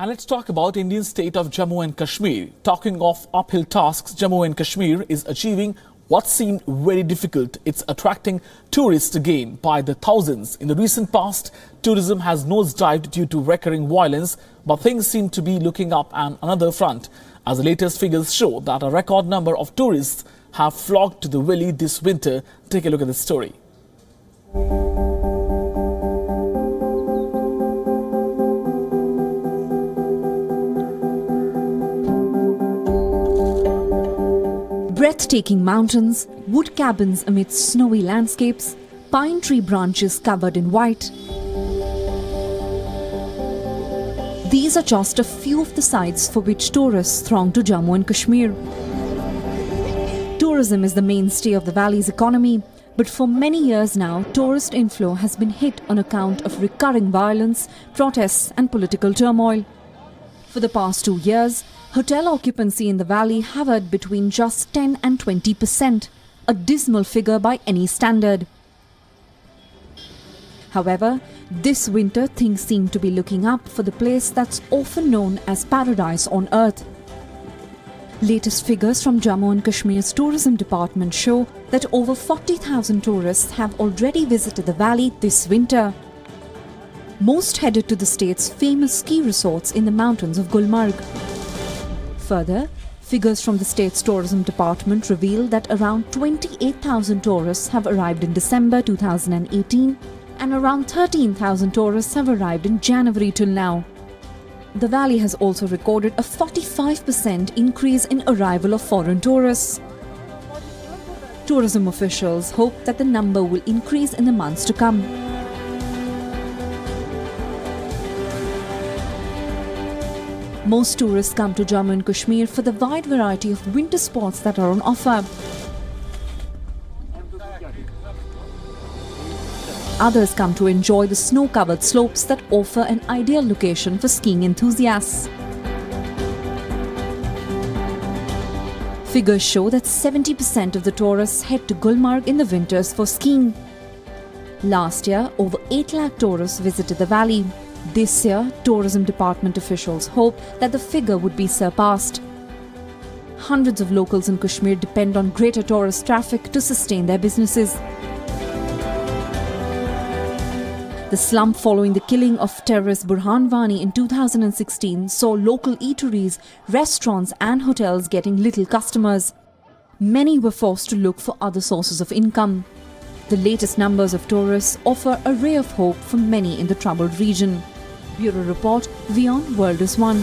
And let's talk about Indian state of Jammu and Kashmir. Talking of uphill tasks, Jammu and Kashmir is achieving what seemed very difficult. It's attracting tourists again by the thousands. In the recent past, tourism has nosedived due to recurring violence, but things seem to be looking up on another front, as the latest figures show that a record number of tourists have flocked to the valley this winter. Take a look at this story. Breathtaking mountains, wood cabins amidst snowy landscapes, pine tree branches covered in white. These are just a few of the sights for which tourists throng to Jammu and Kashmir. Tourism is the mainstay of the valley's economy, but for many years now, tourist inflow has been hit on account of recurring violence, protests and political turmoil. For the past 2 years, hotel occupancy in the valley hovered between just 10 and 20%, a dismal figure by any standard. However, this winter things seem to be looking up for the place that's often known as paradise on earth. Latest figures from Jammu and Kashmir's tourism department show that over 40,000 tourists have already visited the valley this winter. Most headed to the state's famous ski resorts in the mountains of Gulmarg. Further, figures from the state's tourism department reveal that around 28,000 tourists have arrived in December 2018 and around 13,000 tourists have arrived in January till now. The valley has also recorded a 45% increase in arrival of foreign tourists. Tourism officials hope that the number will increase in the months to come. Most tourists come to Jammu and Kashmir for the wide variety of winter sports that are on offer. Others come to enjoy the snow-covered slopes that offer an ideal location for skiing enthusiasts. Figures show that 70% of the tourists head to Gulmarg in the winters for skiing. Last year, over 8 lakh tourists visited the valley. This year, tourism department officials hope that the figure would be surpassed. Hundreds of locals in Kashmir depend on greater tourist traffic to sustain their businesses. The slump following the killing of terrorist Burhan Wani in 2016 saw local eateries, restaurants and hotels getting little customers. Many were forced to look for other sources of income. The latest numbers of tourists offer a ray of hope for many in the troubled region. Bureau Report, Wion, World is One.